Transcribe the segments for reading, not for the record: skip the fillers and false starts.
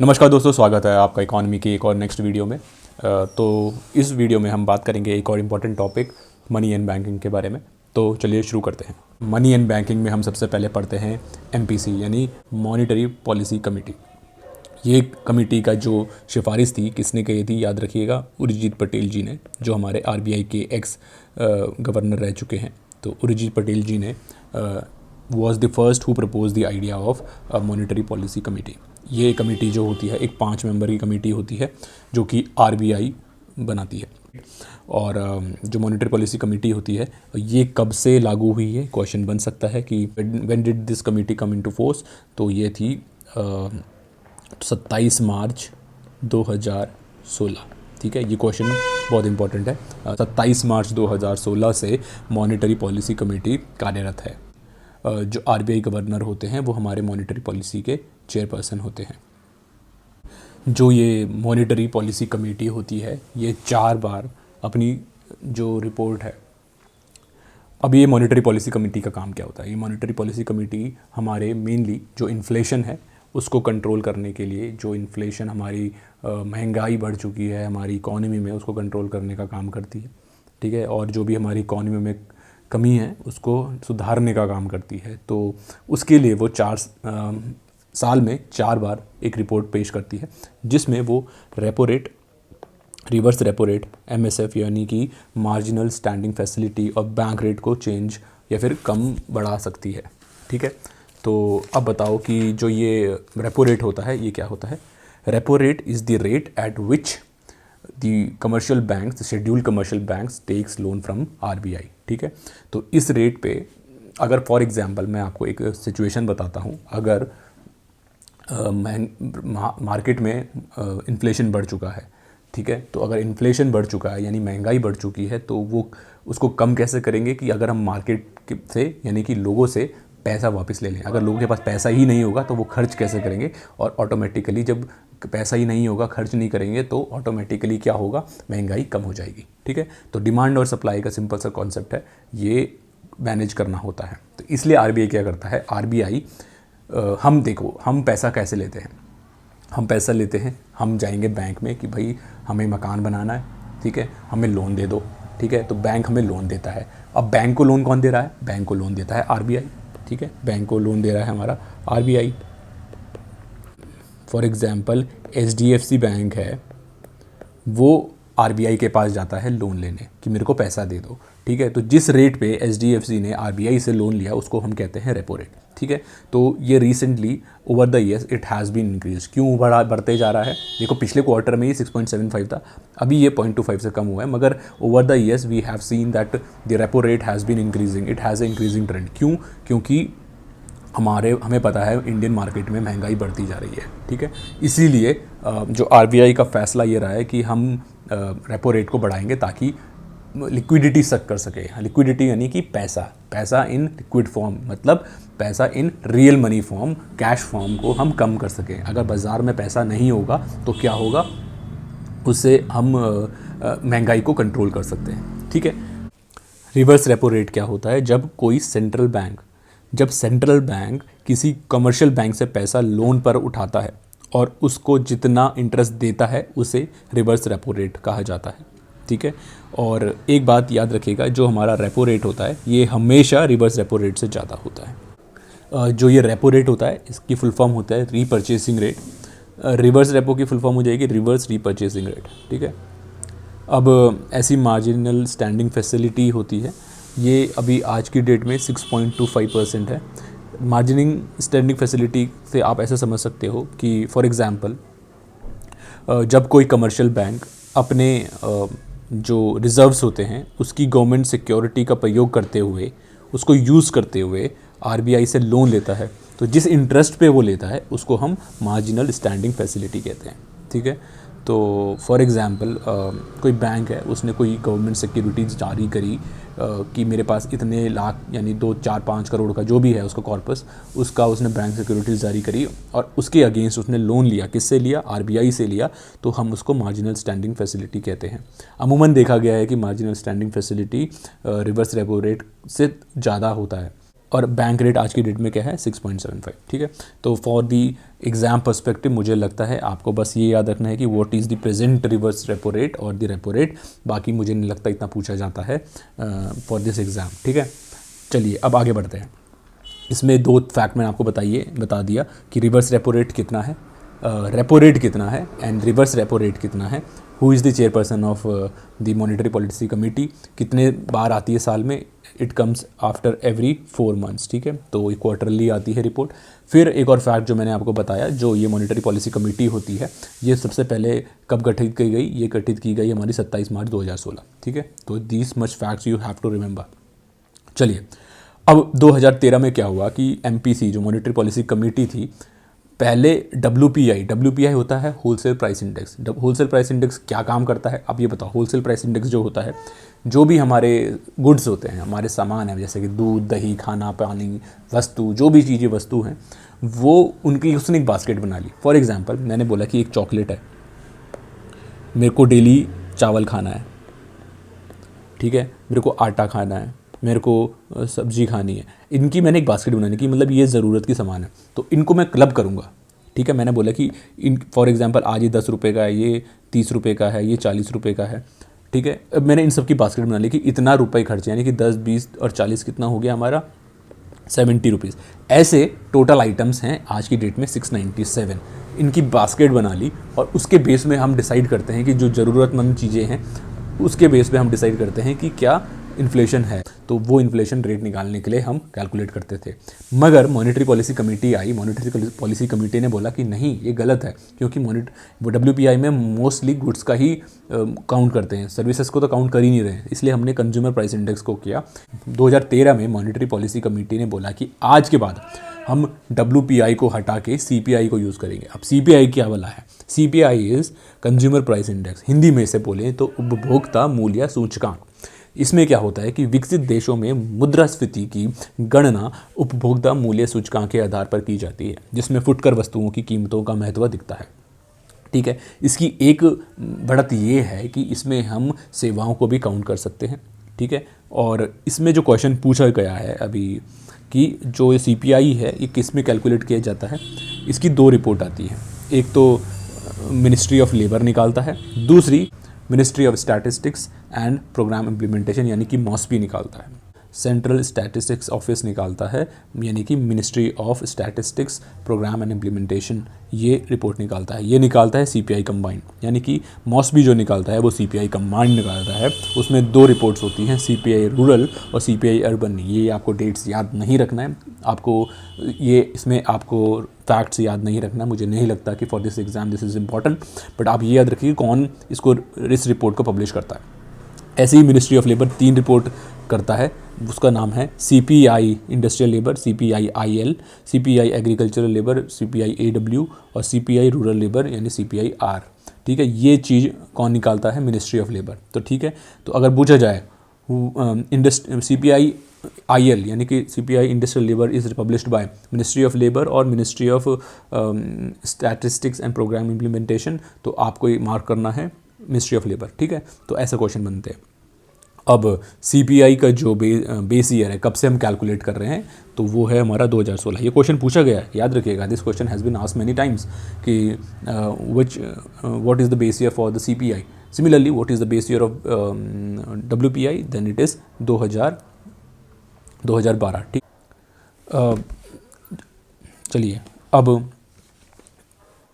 नमस्कार दोस्तों, स्वागत है आपका इकॉनमी की एक और नेक्स्ट वीडियो में। तो इस वीडियो में हम बात करेंगे एक और important topic money and banking के बारे में। तो चलिए शुरू करते हैं। मनी एंड बैंकिंग में हम सबसे पहले पढ़ते हैं एमपीसी यानी मॉनेटरी पॉलिसी कमेटी। ये कमेटी का जो सिफारिश थी किसने की थी, याद रखिएगा, उर्जित पटेल जी ने, जो हमारे आरबीआई के एक्स गवर्नर रह चुके हैं। तो उर्जित पटेल जी ने was the first who propose the idea of monetary policy committee. ये कमेटी जो होती है एक 5 मेंबर की कमेटी होती है जो कि आरबीआई बनाती है। और जो मॉनेटरी पॉलिसी कमेटी होती है ये कब से लागू हुई है, क्वेश्चन बन सकता है कि when did this committee come into force. तो ये थी 27 मार्च 2016। ठीक है, ये क्वेश्चन बहुत इंपॉर्टेंट है। 27 मार्च 2016 से मॉनेटरी पॉलिसी कमेटी कार्यरत है। जो आरबीआई गवर्नर होते हैं वो हमारे मॉनेटरी पॉलिसी के चेयरपर्सन होते हैं। जो ये मॉनेटरी पॉलिसी कमेटी होती है ये 4 बार अपनी जो रिपोर्ट है, अब ये मॉनेटरी पॉलिसी कमेटी का काम क्या होता है। ये मॉनेटरी पॉलिसी कमेटी हमारे मेनली जो इन्फ्लेशन है उसको कंट्रोल करने के लिए, जो इन्फ्लेशन हमारी महंगाई बढ़ चुकी है हमारी इकॉनमी में, उसको कंट्रोल करने का काम करती है। ठीक है, और जो भी हमारी इकॉनमी में कमी है उसको सुधारने का काम करती है। तो उसके लिए वो 4 साल में 4 बार एक रिपोर्ट पेश करती है जिसमें वो repo rate, reverse repo rate, MSF यानी कि मार्जिनल स्टैंडिंग फैसिलिटी और बैंक रेट को चेंज या फिर कम बढ़ा सकती है। ठीक है, तो अब बताओ कि जो ये रेपो रेट होता है ये क्या होता है। Repo rate is the rate at which the commercial banks, scheduled commercial banks takes loan from RBI. ठीक है, तो इस रेट पे अगर फॉर एग्जांपल मैं आपको एक सिचुएशन बताता हूँ, अगर मार्केट में इन्फ्लेशन बढ़ चुका है, ठीक है, तो अगर इन्फ्लेशन बढ़ चुका है यानी महंगाई बढ़ चुकी है तो वो उसको कम कैसे करेंगे कि अगर हम मार्केट से यानी कि लोगों से पैसा वापस ले लें। अगर लोगों के पास पैसा ही नहीं होगा तो वो खर्च कैसे करेंगे, और ऑटोमेटिकली जब पैसा ही नहीं होगा, खर्च नहीं करेंगे, तो ऑटोमेटिकली क्या होगा, महंगाई कम हो जाएगी। ठीक है, तो डिमांड और सप्लाई का सिंपल सा कॉन्सेप्ट है, ये मैनेज करना होता है। तो इसलिए आरबीआई क्या करता है, आरबीआई हम पैसा कैसे लेते हैं। हम पैसा लेते हैं, हम जाएंगे बैंक में कि भाई हमें मकान बनाना है, ठीक है, हमें लोन दे दो। ठीक है, तो बैंक हमें लोन देता है। अब बैंक को लोन कौन दे रहा है, बैंक को लोन देता है आरबीआई। ठीक है, बैंक को लोन दे रहा है हमारा RBI. For example HDFC bank है, वो आरबीआई के पास जाता है लोन लेने कि मेरे को पैसा दे दो। ठीक है, तो जिस रेट पे एचडीएफसी ने आरबीआई से लोन लिया उसको हम कहते हैं रेपो रेट। ठीक है, तो ये recently over the years it has been increase. क्यों बढ़ते जा रहा है, देखो पिछले क्वार्टर में ही 6.75 था, अभी ये 0.25 से कम हुआ है, मगर over the years we have seen that the repo rate has been increasing, it has a increasing trend. क्यों, क्योंकि हमें पता है इंडियन मार्केट में महंगाई बढ़ती जा रही है। ठीक है, इसीलिए जो आरबीआई का फैसला ये रहा है कि हम रेपो रेट को बढ़ाएंगे ताकि लिक्विडिटी सक कर सके। लिक्विडिटी यानी कि पैसा इन लिक्विड फॉर्म, मतलब पैसा in real money form, cash form को हम कम कर सकें। अगर बाज़ार में पैसा नहीं होगा तो क्या होगा, उससे हम महंगाई को कंट्रोल कर सकते हैं। ठीक है, रिवर्स रेपो रेट क्या होता है, जब सेंट्रल बैंक किसी कमर्शियल बैंक से पैसा लोन पर उठाता है और उसको जितना इंटरेस्ट देता है उसे रिवर्स रेपो रेट कहा जाता है। ठीक है, और एक बात याद रखिएगा, जो हमारा रेपो रेट होता है ये हमेशा रिवर्स रेपो रेट से ज़्यादा होता है। जो ये रेपो रेट होता है इसकी फुल फॉर्म होता है रीपर्चेसिंग रेट। रिवर्स रेपो की फुल फॉर्म हो जाएगी रिवर्स रीपर्चेसिंग रेट। ठीक है, अब ऐसी मार्जिनल स्टैंडिंग फैसिलिटी होती है, ये अभी आज की डेट में 6.25% है। मार्जिनिंग स्टैंडिंग फैसिलिटी से आप ऐसे समझ सकते हो कि फॉर एग्जांपल जब कोई कमर्शियल बैंक अपने जो रिज़र्व्स होते हैं उसकी गवर्नमेंट सिक्योरिटी का प्रयोग करते हुए, उसको यूज़ करते हुए आरबीआई से लोन लेता है, तो जिस इंटरेस्ट पे वो लेता है उसको हम मार्जिनल स्टैंडिंग फैसिलिटी कहते हैं। ठीक है, तो फॉर एग्ज़ाम्पल कोई बैंक है, उसने कोई गवर्नमेंट सिक्योरिटीज़ जारी करी कि मेरे पास इतने लाख यानी 2-4-5 करोड़ का जो भी है उसका कॉर्पस, उसका उसने बैंक सिक्योरिटीज़ जारी करी और उसके अगेंस्ट उसने लोन लिया। किससे लिया, आरबीआई से लिया, तो हम उसको मार्जिनल स्टैंडिंग फैसिलिटी कहते हैं। अमूमन देखा गया है कि marginal standing facility reverse repo rate से ज़्यादा होता है। और बैंक रेट आज की डेट में क्या है 6.75, ठीक है। तो फॉर दी एग्ज़ाम पर्सपेक्टिव मुझे लगता है आपको बस ये याद रखना है कि what is the present reverse repo rate और द रेपो रेट, बाकी मुझे नहीं लगता इतना पूछा जाता है फॉर दिस एग्ज़ाम, ठीक है। चलिए अब आगे बढ़ते हैं। इसमें 2 फैक्ट मैंने आपको बता दिया कि रिवर्स रेपो रेट कितना है, रेपो रेट कितना है एंड रिवर्स रेपो रेट कितना है। Who is the chairperson of the monetary policy committee, कितने बार आती है साल में, it comes after every 4 months, ठीक है। तो ये क्वार्टरली आती है रिपोर्ट। फिर एक और फैक्ट जो मैंने आपको बताया, जो ये मॉनेटरी पॉलिसी कमेटी होती है ये सबसे पहले कब गठित की गई, ये गठित की गई हमारी 27 मार्च 2016, ठीक है। तो these much facts you have to remember. चलिए अब 2013 में क्या हुआ कि MPC जो मॉनेटरी पॉलिसी कमेटी थी, पहले WPI होता है wholesale price index. Wholesale price index क्या काम करता है आप ये बताओ। होलसेल प्राइस इंडेक्स जो होता है, जो भी हमारे गुड्स होते हैं, हमारे सामान है, जैसे कि दूध, दही, खाना, पानी, वस्तु, जो भी चीज़ें वस्तु हैं, वो उनकी उसने एक बास्केट बना ली। फॉर एग्जांपल मैंने बोला कि एक चॉकलेट है, मेरे को डेली चावल खाना है, ठीक है, मेरे को आटा खाना है, मेरे को सब्जी खानी है, इनकी मैंने एक बास्केट बनाने की, मतलब ये ज़रूरत की सामान है, तो इनको मैं क्लब करूँगा, ठीक है। मैंने बोला कि इन फॉर एग्जांपल आज ये 10 रुपये का है, ये 30 रुपये का है, ये 40 रुपये का है, ठीक है। अब मैंने इन सब की बास्केट बना ली कि इतना रुपये खर्चे, यानी कि 10, 20 और 40 कितना हो गया हमारा 70 रुपीज़। ऐसे टोटल आइटम्स हैं आज की डेट में 697। इनकी बास्केट बना ली और उसके बेस में हम डिसाइड करते हैं कि जो ज़रूरतमंद चीज़ें हैं उसके बेस पे हम डिसाइड करते हैं कि क्या इन्फ्लेशन है, तो वो इन्फ्लेशन रेट निकालने के लिए हम कैलकुलेट करते थे। मगर मॉनेटरी पॉलिसी कमेटी आई, मॉनेटरी पॉलिसी कमेटी ने बोला कि नहीं, ये गलत है, क्योंकि WPI में मोस्टली गुड्स का ही काउंट करते हैं, सर्विसेज को तो काउंट कर ही नहीं रहे हैं। इसलिए हमने कंज्यूमर प्राइस इंडेक्स को किया। 2013 में मॉनेटरी पॉलिसी कमेटी ने बोला कि आज के बाद हम WPI को हटा के CPI को यूज़ करेंगे। अब CPI क्या वाला है? CPI is consumer price index, Hindi में से बोलें तो उपभोक्ता मूल्य सूचकांक। इसमें क्या होता है कि विकसित देशों में मुद्रास्फीति की गणना उपभोक्ता मूल्य सूचकांक के आधार पर की जाती है, जिसमें फुटकर वस्तुओं की कीमतों का महत्व दिखता है, ठीक है। इसकी एक बढ़त ये है कि इसमें हम सेवाओं को भी काउंट कर सकते हैं, ठीक है। और इसमें जो क्वेश्चन पूछा गया है अभी कि जो CPI है ये किस में कैलकुलेट किया जाता है, इसकी 2 रिपोर्ट आती है। एक तो मिनिस्ट्री ऑफ लेबर निकालता है, दूसरी ministry of statistics and programme implementation यानी कि MOSPI निकालता है। सेंट्रल स्टैटिस्टिक्स ऑफिस निकालता है, यानी कि ministry of statistics programme and implementation, ये रिपोर्ट निकालता है। ये निकालता है CPI कंबाइंड, यानी कि MOSPI जो निकालता है वो CPI कंबाइंड निकालता है। उसमें 2 रिपोर्ट्स होती हैं, CPI रूरल और CPI अर्बन। ये आपको डेट्स याद नहीं रखना है, आपको ये इसमें आपको फैक्ट्स याद नहीं रखना। मुझे नहीं लगता कि for this exam this is important, but आप ये याद रखिए कौन इस रिपोर्ट को पब्लिश करता है। ऐसे ही मिनिस्ट्री ऑफ लेबर 3 रिपोर्ट करता है, उसका नाम है CPI industrial labour, CPI IL, CPI agricultural labour, CPI AW और CPI रूरल लेबर यानी CPI R, ठीक है। ये चीज़ कौन निकालता है? Ministry of labour. तो ठीक है, तो अगर पूछा जाए CPI IL यानी कि CPI industrial labour is published by ministry of labour और ministry of statistics and programme implementation, तो आपको ये मार्क करना है मिनिस्ट्री ऑफ लेबर, ठीक है। तो ऐसा क्वेश्चन बनते हैं। अब CPI का जो बेस ईयर है, कब से हम कैलकुलेट कर रहे हैं, तो वो है हमारा 2016। ये क्वेश्चन पूछा गया है, याद रखिएगा, this question has been asked many times कि what is the base year for the CPI। Similarly what is the base year of WPI, then it is 2012, ठीक। चलिए अब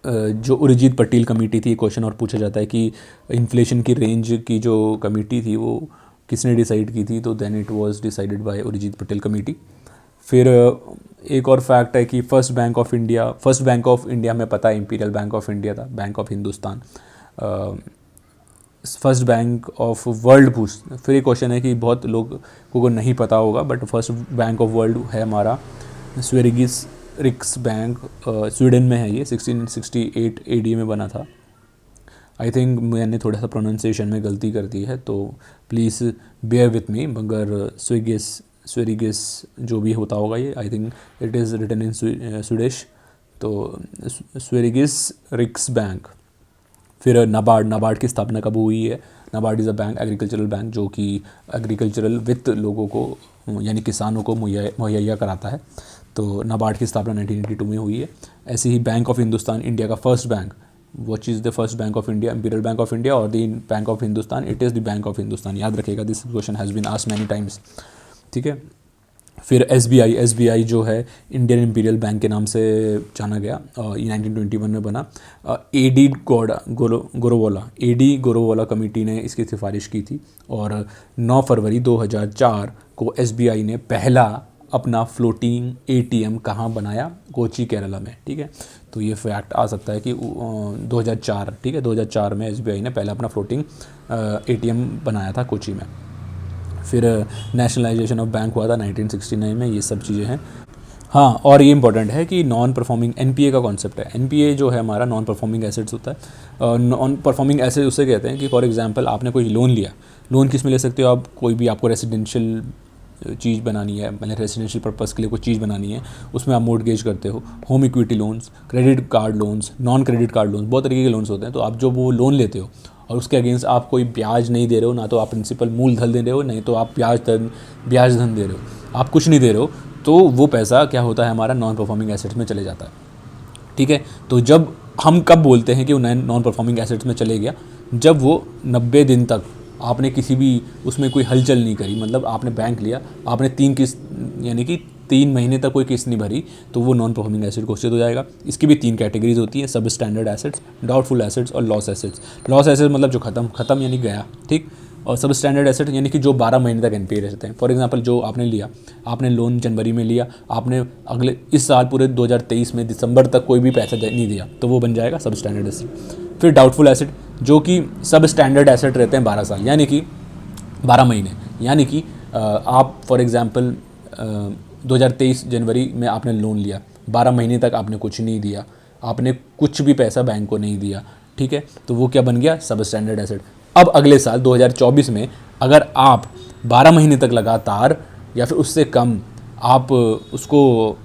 जो अरिजीत पटेल कमेटी थी, क्वेश्चन और पूछा जाता है कि इन्फ्लेशन की रेंज की जो कमेटी थी वो किसने डिसाइड की थी, तो then it was decided by Arijit Patel committee. फिर एक और फैक्ट है कि फर्स्ट बैंक ऑफ इंडिया में पता है इंपीरियल बैंक ऑफ इंडिया था, bank of Hindustan. First bank of world फिर एक क्वेश्चन है कि बहुत लोगों को नहीं पता होगा, but first bank of world है हमारा स्वेरिगिस रिक्स बैंक, स्वीडन में है। ये 1668 AD में बना था। आई थिंक मैंने थोड़ा सा प्रोनाउंसिएशन में गलती कर दी है, तो प्लीज़ बेयर विथ मी। मगर स्वेरिगिस जो भी होता होगा ये, I think it is written in Swedish, तो स्वेरिगिस रिक्स बैंक। फिर नाबार्ड की स्थापना कब हुई है? NABARD is a bank, agricultural bank, जो कि एग्रीकल्चरल वित्त लोगों को यानी किसानों को मुहैया कराता है। तो नाबार्ड की स्थापना 1982 में हुई है। ऐसे ही बैंक ऑफ हिंदुस्तान, इंडिया का first bank, which is the first bank of India, imperial bank of India और the bank of Hindustan, it is the bank of Hindustan. याद रखिएगा, this question has been asked many times. ठीक है। फिर SBI जो है Indian imperial bank के नाम से जाना गया, ये 1921 में बना। एडी गोरोवाला कमेटी ने इसकी सिफारिश की थी और 9 फरवरी 2004 को एसबीआई ने पहला अपना फ्लोटिंग एटीएम कहाँ बनाया? कोची, केरला में। ठीक है, तो ये फैक्ट आ सकता है कि 2004, ठीक है, 2004 में एसबीआई ने पहला अपना फ्लोटिंग एटीएम बनाया था कोची में। फिर नेशनलाइजेशन ऑफ बैंक हुआ था 1969 में। ये सब चीज़ें हैं। हाँ, और ये इंपॉर्टेंट है कि नॉन परफॉर्मिंग एनपीए का कॉन्सेप्ट है। एनपीए जो है हमारा नॉन परफॉर्मिंग एसेट्स होता है। नॉन परफॉर्मिंग एसेट उसे कहते हैं कि फॉर एग्जांपल आपने कोई लोन लिया। लोन किस में ले सकते हो आप? कोई भी आपको रेसिडेंशियल चीज़ बनानी है, मतलब रेसिडेंशियल पर्पज़ के लिए कोई चीज़ बनानी है, उसमें आप मोर्टगेज करते हो। Home equity loans, credit card loans, non credit card loans, बहुत तरीके के लोन्स होते हैं। तो आप जो वो लोन लेते हो और उसके अगेंस्ट आप कोई ब्याज नहीं दे रहे हो, ना तो आप प्रिंसिपल मूलधन दे रहे हो, नहीं तो आप ब्याज धन दे रहे हो, आप कुछ नहीं दे रहे हो, तो वो पैसा क्या होता है? हमारा नॉन परफॉर्मिंग एसेट्स में चले जाता है। ठीक है, तो जब हम कब बोलते हैं कि वो नॉन परफॉर्मिंग एसेट्स में चले गया? जब वो 90 दिन तक आपने किसी भी उसमें कोई हलचल नहीं करी, मतलब आपने बैंक लिया, आपने 3 किस्त यानी कि 3 महीने तक कोई किस्त नहीं भरी, तो वो नॉन परफॉर्मिंग एसेट घोषित हो जाएगा। इसकी भी 3 कैटेगरीज होती है, सब स्टैंडर्ड एसेट्स, डाउटफुल एसेट्स और लॉस एसेट्स। लॉस एसेट्स मतलब जो खत्म यानी गया, ठीक। और सब स्टैंडर्ड एसेट यानी कि जो 12 महीने तक एनपीए रहते हैं। फॉर एग्जांपल, जो आपने लिया, आपने लोन जनवरी में लिया, आपने इस साल पूरे 2023 में दिसंबर तक कोई भी पैसा नहीं दिया, तो वो बन जाएगा सब स्टैंडर्ड एसेट। फिर डाउटफुल एसेट, जो कि सब स्टैंडर्ड एसेट रहते हैं 12 साल, यानी कि 12 महीने, यानी कि आप फॉर एग्जांपल 2023 जनवरी में आपने लोन लिया, 12 महीने तक आपने कुछ नहीं दिया, आपने कुछ भी पैसा बैंक को नहीं दिया, ठीक है, तो वो क्या बन गया? सब स्टैंडर्ड एसेट। अब अगले साल 2024 में अगर आप 12 महीने तक लगातार या फिर उससे कम आप उसको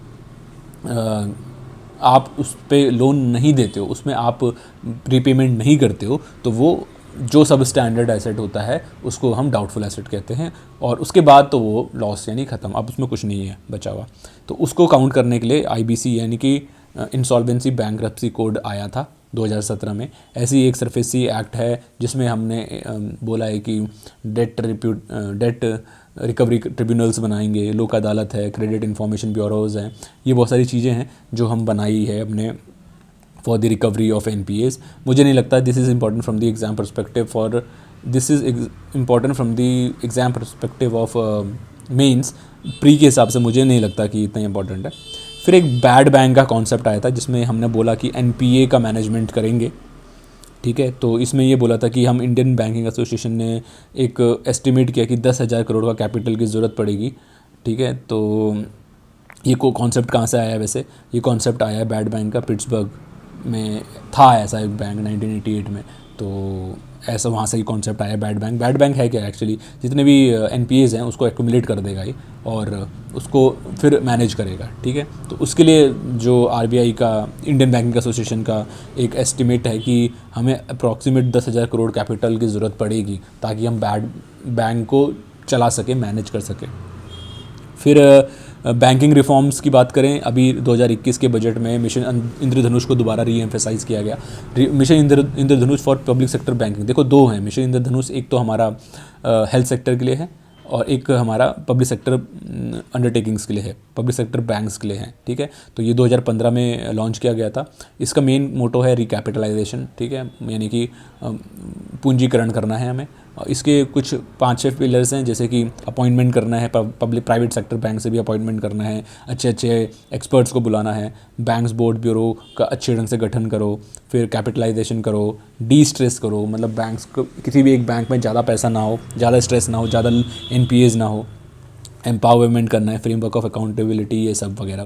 आप उस पर लोन नहीं देते हो, उसमें आप प्रीपेमेंट नहीं करते हो, तो वो जो सब स्टैंडर्ड एसेट होता है उसको हम डाउटफुल एसेट कहते हैं। और उसके बाद तो वो लॉस यानी ख़त्म, अब उसमें कुछ नहीं है बचा हुआ। तो उसको काउंट करने के लिए आईबीसी यानी कि इंसॉल्वेंसी बैंक्रप्सी कोड आया था 2017 में। ऐसी एक सरफेसी एक्ट है जिसमें हमने बोला है कि डेट रिकवरी ट्रिब्यूनल्स बनाएंगे, लोक अदालत है, क्रेडिट इंफॉर्मेशन ब्यूरोज़ हैं, ये बहुत सारी चीज़ें हैं जो हम बनाई है अपने for the recovery of NPS. मुझे नहीं लगता this is important from the exam perspective of mains. Pre के हिसाब से मुझे नहीं लगता कि इतना इंपॉर्टेंट है। फिर एक बैड बैंक का कॉन्सेप्ट आया था जिसमें हमने बोला कि एनपीए का मैनेजमेंट करेंगे, ठीक है। तो इसमें ये बोला था कि हम इंडियन बैंकिंग एसोसिएशन ने एक एस्टिमेट किया कि 10,000 करोड़ का कैपिटल की ज़रूरत पड़ेगी, ठीक है। तो ये कॉन्सेप्ट कहाँ से आया है? वैसे ये कॉन्सेप्ट आया है बैड बैंक का, पिट्सबर्ग में था ऐसा एक बैंक 1988 में, तो ऐसा वहाँ से ही कॉन्सेप्ट आया बैड बैंक। बैड बैंक है क्या एक्चुअली? जितने भी एनपीएज़ हैं उसको एक्यूमुलेट कर देगा ये और उसको फिर मैनेज करेगा, ठीक है। तो उसके लिए जो आरबीआई का, इंडियन बैंकिंग एसोसिएशन का एक एस्टिमेट है कि हमें अप्रॉक्सीमेट 10,000 करोड़ कैपिटल की ज़रूरत पड़ेगी ताकि हम बैड बैंक को चला सकें, मैनेज कर सकें। फिर बैंकिंग रिफॉर्म्स की बात करें, अभी 2021 के बजट में मिशन इंद्रधनुष को दोबारा री एम्फेसाइज़ किया गया। Mission Indradhanush for public sector banking, देखो 2 हैं मिशन इंद्रधनुष, एक तो हमारा हेल्थ सेक्टर के लिए है और एक हमारा पब्लिक सेक्टर अंडरटेकिंग्स के लिए है, पब्लिक सेक्टर बैंक्स के लिए है, ठीक है। तो ये 2015 में लॉन्च किया गया था। इसका मेन मोटो है रिकैपिटलाइजेशन, ठीक है, यानी कि पूंजीकरण करना है हमें। इसके कुछ 5-6 पिलर्स हैं, जैसे कि अपॉइंटमेंट करना है, प्राइवेट सेक्टर बैंक से भी अपॉइंटमेंट करना है, अच्छे एक्सपर्ट्स को बुलाना है, बैंक्स बोर्ड ब्यूरो का अच्छे ढंग से गठन करो, फिर कैपिटलाइजेशन करो, डी स्ट्रेस करो, मतलब बैंक्स को किसी भी एक बैंक में ज़्यादा पैसा ना हो, ज़्यादा स्ट्रेस ना हो, ज़्यादा एनपीएज ना हो, एम्पावरमेंट करना है, फ्रेमवर्क ऑफ अकाउंटेबिलिटी, ये सब वगैरह।